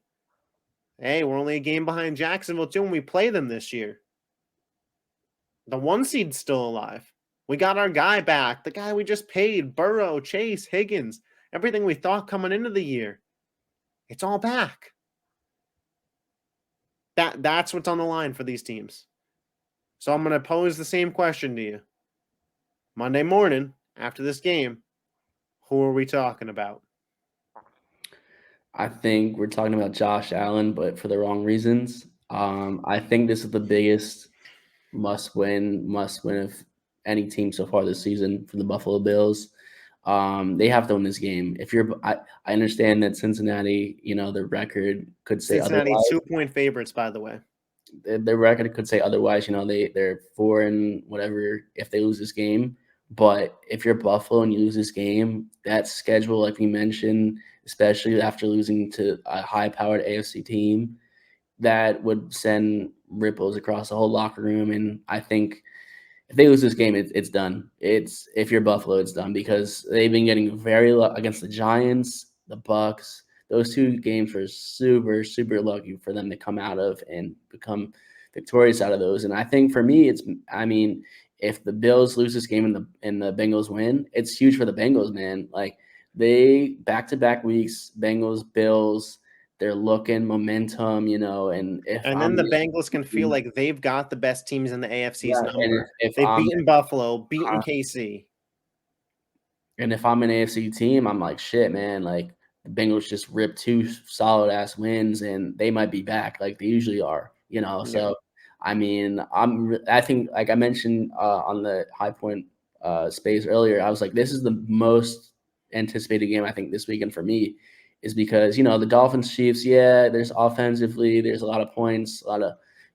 Hey, we're only a game behind Jacksonville too when we play them this year. The 1 seed's still alive. We got our guy back, the guy we just paid, Burrow, Chase, Higgins, everything we thought coming into the year. It's all back. That's what's on the line for these teams. So I'm going to pose the same question to you. Monday morning, after this game, who are we talking about?
I think we're talking about Josh Allen, but for the wrong reasons. I think this is the biggest must win of any team so far this season for the Buffalo Bills. They have to win this game. I understand that Cincinnati, their record could say
Cincinnati
otherwise.
2-point favorites, by the way.
Their record could say otherwise. They're 4 and whatever if they lose this game. But if you're Buffalo and you lose this game, that schedule, like we mentioned, especially after losing to a high-powered AFC team, that would send ripples across the whole locker room. And I think if they lose this game, it's done. If you're Buffalo, it's done because they've been getting very against the Giants, the Bucks. Those 2 games were super, super lucky for them to come out of and become victorious out of those. And I think for me, if the Bills lose this game and the Bengals win, it's huge for the Bengals, man. Like they back-to-back weeks, Bengals, Bills, they're looking momentum, and
then the Bengals can feel like they've got the best teams in the AFC's number. They've beaten Buffalo, beaten KC.
And if I'm an AFC team, I'm like, shit, man, like the Bengals just ripped 2 solid ass wins and they might be back like they usually are,
Yeah.
So I think like I mentioned on the High Point space earlier, I was like, this is the most anticipated game I think this weekend for me is because, the Dolphins Chiefs, there's offensively, there's a lot of points, a lot of,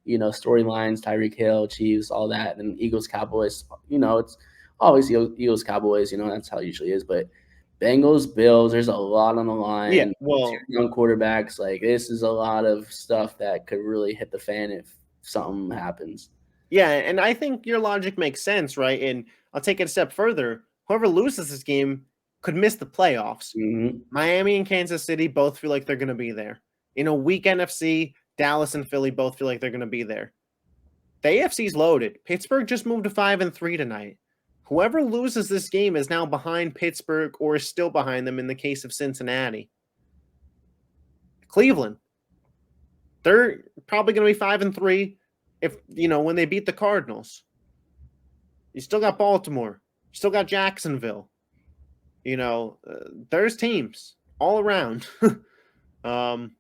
storylines, Tyreek Hill, Chiefs, all that, and Eagles Cowboys, it's always Eagles Cowboys, that's how it usually is, but Bengals, Bills, there's a lot on the line.
Yeah, well,
2 young quarterbacks, like this is a lot of stuff that could really hit the fan if something happens.
Yeah, and I think your logic makes sense, right? And I'll take it a step further. Whoever loses this game could miss the playoffs.
Mm-hmm.
Miami and Kansas City both feel like they're going to be there. In a weak NFC, Dallas and Philly both feel like they're going to be there. The AFC's loaded. Pittsburgh just moved to 5-3 tonight. Whoever loses this game is now behind Pittsburgh or is still behind them in the case of Cincinnati. Cleveland, they're probably going to be 5-3 if, when they beat the Cardinals. You still got Baltimore. You still got Jacksonville. There's teams all around. And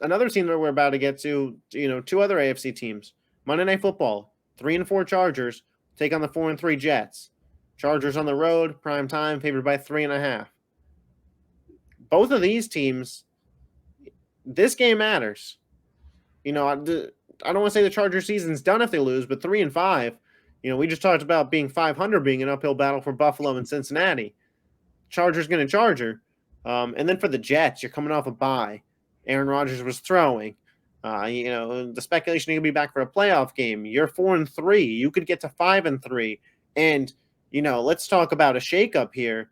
another team that we're about to get to, two other AFC teams. Monday Night Football, 3-4 Chargers take on the 4-3 Jets. Chargers on the road, prime time, favored by 3.5. Both of these teams, this game matters. I don't want to say the Chargers season's done if they lose, but 3-5. We just talked about being 500 being an uphill battle for Buffalo and Cincinnati. Chargers going to Charger. And then for the Jets, you're coming off a bye. Aaron Rodgers was throwing. The speculation he'll be back for a playoff game. You're 4-3. You could get to 5-3. And, let's talk about a shakeup here.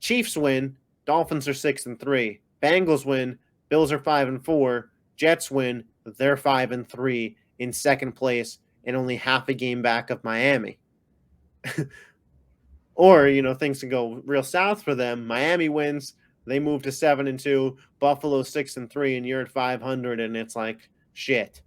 Chiefs win. Dolphins are 6-3. Bengals win. Bills are 5-4. Jets win. They're 5-3 in second place and only half a game back of Miami. Or, things can go real south for them. Miami wins. They move to 7-2, Buffalo 6-3, and you're at 500, and it's like shit.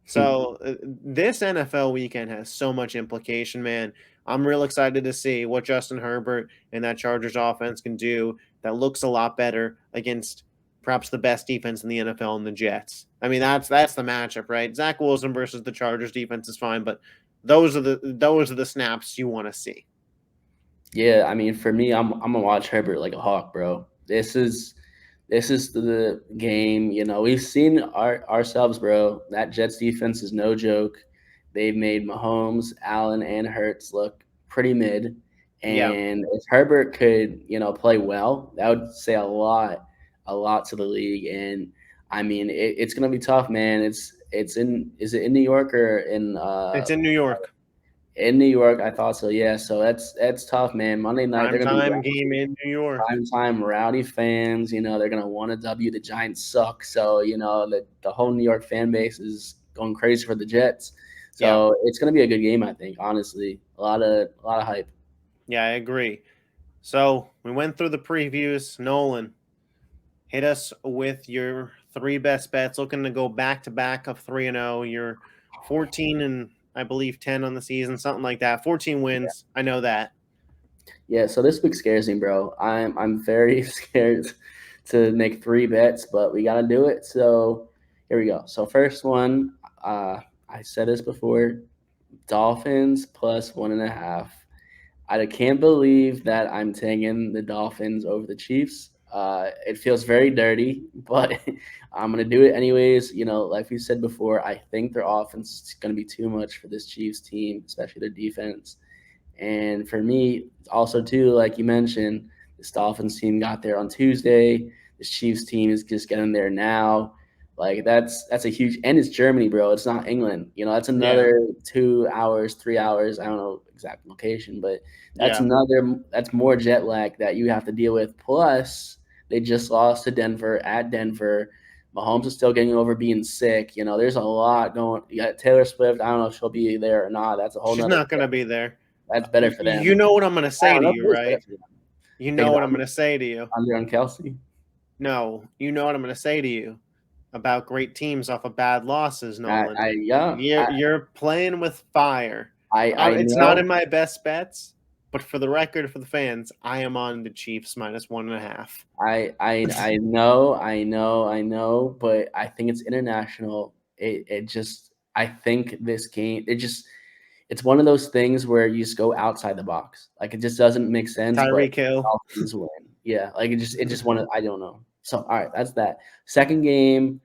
So this NFL weekend has so much implication, man. I'm real excited to see what Justin Herbert and that Chargers offense can do. That looks a lot better against perhaps the best defense in the NFL and the Jets. I mean, that's the matchup, right? Zach Wilson versus the Chargers defense is fine, but those are the snaps you want to see.
Yeah, I mean, for me, I'm gonna watch Herbert like a hawk, bro. This is the game. We've seen ourselves, bro. That Jets defense is no joke. They've made Mahomes, Allen, and Hurts look pretty mid. And if Herbert could, play well, that would say a lot to the league. And I mean, it's gonna be tough, man. Is it in New York or in?
It's in New York.
In New York, I thought so. Yeah, so that's tough, man. Monday night, they're gonna
prime game in New York.
Prime time, rowdy fans. They're gonna want a W. The Giants suck, so the whole New York fan base is going crazy for the Jets. So it's gonna be a good game, I think. Honestly, a lot of hype.
Yeah, I agree. So we went through the previews. Nolan, hit us with your 3 best bets. Looking to go back to back of 3-0. You're 14 and I believe 10 on the season, something like that. 14 wins. Yeah. I know that.
Yeah, so this week scares me, bro. I'm very scared to make 3 bets, but we got to do it. So here we go. So first one, I said this before, Dolphins plus 1.5. I can't believe that I'm taking the Dolphins over the Chiefs. It feels very dirty, but I'm going to do it anyways. Like we said before, I think their offense is going to be too much for this Chiefs team, especially their defense. And for me, also, too, like you mentioned, this Dolphins team got there on Tuesday. This Chiefs team is just getting there now. Like, that's a huge – and it's Germany, bro. It's not England. That's another 2 hours, 3 hours. I don't know exact location, but that's that's more jet lag that you have to deal with. Plus, they just lost to Denver at Denver. Mahomes is still getting over being sick. There's a lot going – you got Taylor Swift. I don't know if she'll be there or not. That's a whole
She's not going to be there.
That's better for them.
You know what I'm going to say to you, right? You know what I'm going to say to you.
Under on Kelsey?
No. You know what I'm going to say to you about great teams off of bad losses, Nolan. You're playing with fire. It's not in my best bets, but for the record, for the fans, I am on the Chiefs minus 1.5.
I know, but I think it's international. I think this game, it's one of those things where you just go outside the box. Like, it just doesn't make sense.
Tyreek Hill.
Dolphins win. Yeah, like it just wanted. I don't know. So all right, that's that. Second game,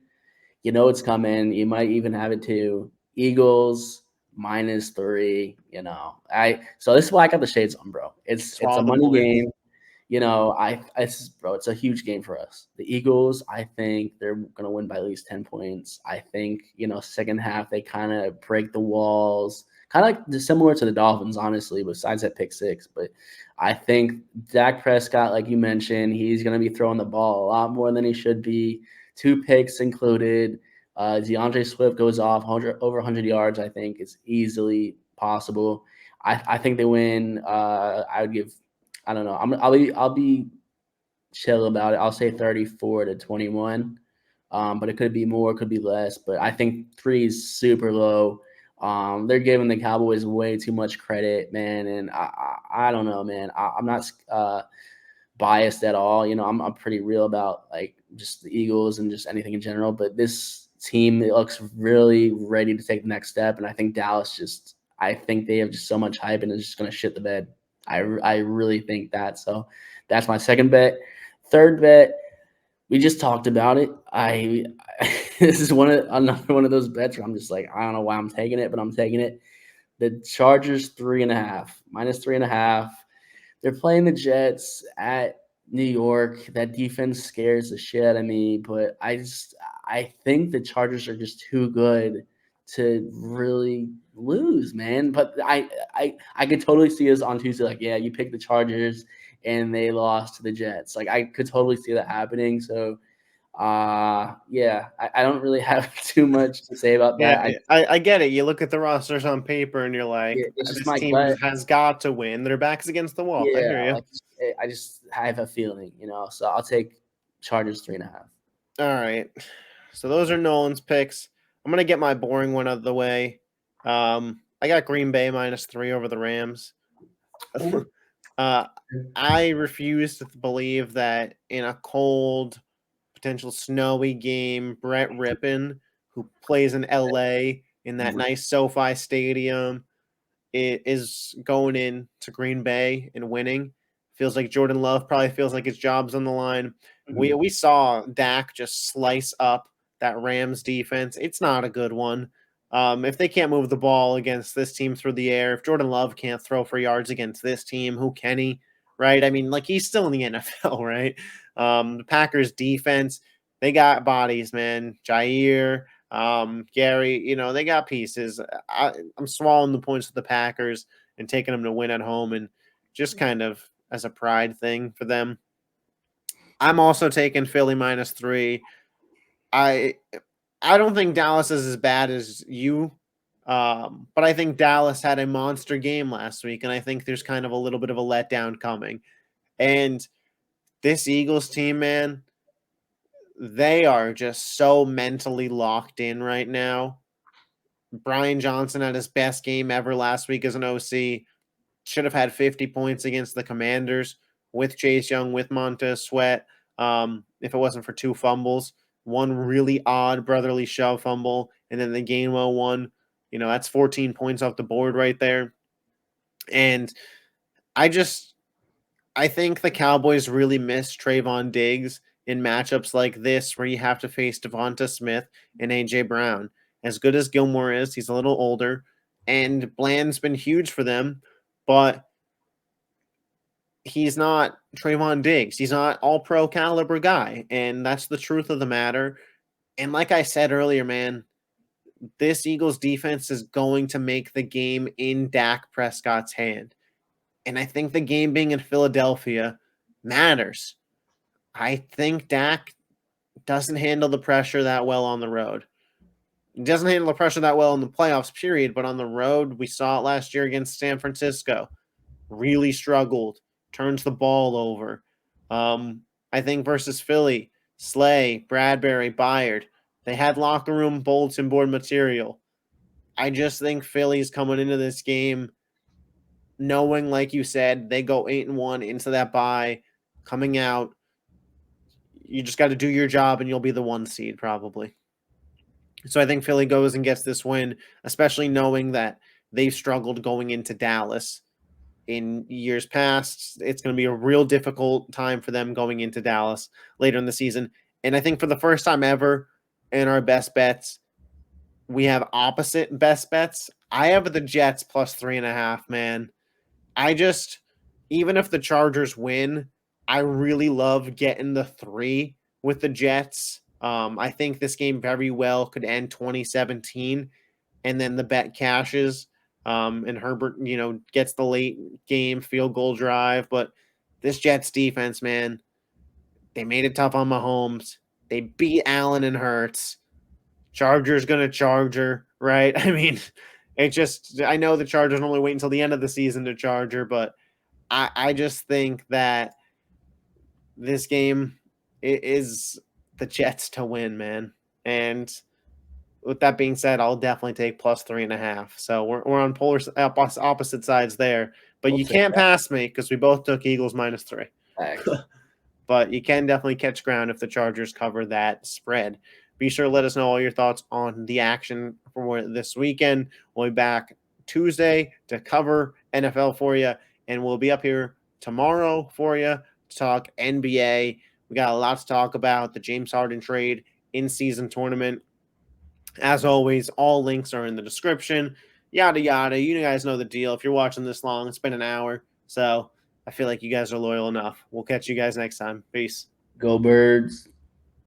it's coming. You might even have it too. Eagles -3. So this is why I got the shades on, bro. It's a money game. It's a huge game for us. The Eagles, I think they're going to win by at least 10 points. I think, second half, they kind of break the walls, kind of like similar to the Dolphins, honestly, besides that pick 6. But I think Dak Prescott, like you mentioned, he's going to be throwing the ball a lot more than he should be. 2 picks included. DeAndre Swift goes off over 100 yards, I think. It's easily possible. I think they win. I would give. I don't know. I'll be chill about it. I'll say 34-21. But it could be more, it could be less. But I think 3 is super low. They're giving the Cowboys way too much credit, man. And I don't know, man. I'm not biased at all. I'm pretty real about like just the Eagles and just anything in general. But this team, it looks really ready to take the next step. And I think Dallas I think they have just so much hype and it's just going to shit the bed. I really think that. So that's my second bet. Third bet, we just talked about it. This is another one of those bets where I'm just like, I don't know why I'm taking it, but I'm taking it. The Chargers 3.5, -3.5. They're playing the Jets at New York. That defense scares the shit out of me, but I think the Chargers are just too good to really lose, man. But I could totally see us on Tuesday, like, yeah, you picked the Chargers and they lost to the Jets. Like, I could totally see that happening. So yeah, I don't really have too much to say about that.
Yeah, I get it. You look at the rosters on paper and you're like,
It's just
this
my
team
gut.
has got to win. Their back's against the wall. I
Yeah,
hear you.
like I have a feeling, so I'll take Chargers 3.5.
All right. So those are Nolan's picks. I'm gonna get my boring one out of the way. I got Green Bay -3 over the Rams. I refuse to believe that in a cold, potential snowy game, Brett Rippon, who plays in LA in that nice SoFi stadium, is going in to Green Bay and winning. Feels like Jordan Love probably feels like his job's on the line. We saw Dak just slice up that Rams defense. It's not a good one. If they can't move the ball against this team through the air, if Jordan Love can't throw for yards against this team, who can he? Right? I mean, like he's still in the NFL, right? The Packers defense, they got bodies, man. Jair, Gary, they got pieces. I'm swallowing the points of the Packers and taking them to win at home, and just kind of as a pride thing for them. I'm also taking Philly -3. I I don't think Dallas is as bad as you, but I think Dallas had a monster game last week, and I think there's kind of a little bit of a letdown coming. And this Eagles team, man, they are just so mentally locked in right now. Brian Johnson had his best game ever last week as an OC. Should have had 50 points against the Commanders with Chase Young, with Montez Sweat. If it wasn't for 2 fumbles, one really odd brotherly shove fumble, and then the Gainwell one. That's 14 points off the board right there. And I think the Cowboys really miss Trayvon Diggs in matchups like this where you have to face Devonta Smith and A.J. Brown. As good as Gilmore is, he's a little older, and Bland's been huge for them, but he's not Trayvon Diggs. He's not all-pro caliber guy, and that's the truth of the matter. And like I said earlier, man, this Eagles defense is going to make the game in Dak Prescott's hand. And I think the game being in Philadelphia matters. I think Dak doesn't handle the pressure that well on the road. He doesn't handle the pressure that well in the playoffs, period. But on the road, we saw it last year against San Francisco. Really struggled, turns the ball over. I think versus Philly, Slay, Bradbury, Byard, they had locker room bulletin board material. I just think Philly's coming into this game knowing, like you said, they go 8-1 into that bye, coming out. You just got to do your job and you'll be the 1 seed probably. So I think Philly goes and gets this win, especially knowing that they've struggled going into Dallas in years past. It's going to be a real difficult time for them going into Dallas later in the season. And I think for the first time ever in our best bets, we have opposite best bets. I have the Jets +3.5, man. Even if the Chargers win, I really love getting the 3 with the Jets. I think this game very well could end 2017, and then the bet cashes. And Herbert, gets the late game field goal drive. But this Jets defense, man, they made it tough on Mahomes. They beat Allen and Hurts. Chargers gonna Charger, right? I mean, I know the Chargers normally wait until the end of the season to Charger, but I just think that this game is the Jets to win, man. And with that being said, I'll definitely take plus 3.5. So we're on polar opposite sides there. But you can't pass me because we both took Eagles -3. But you can definitely catch ground if the Chargers cover that spread. Be sure to let us know all your thoughts on the action for this weekend. We'll be back Tuesday to cover NFL for you, and we'll be up here tomorrow for you to talk NBA. We got a lot to talk about. The James Harden trade, in-season tournament. As always, all links are in the description. Yada, yada. You guys know the deal. If you're watching this long, it's been an hour. So I feel like you guys are loyal enough. We'll catch you guys next time. Peace.
Go Birds.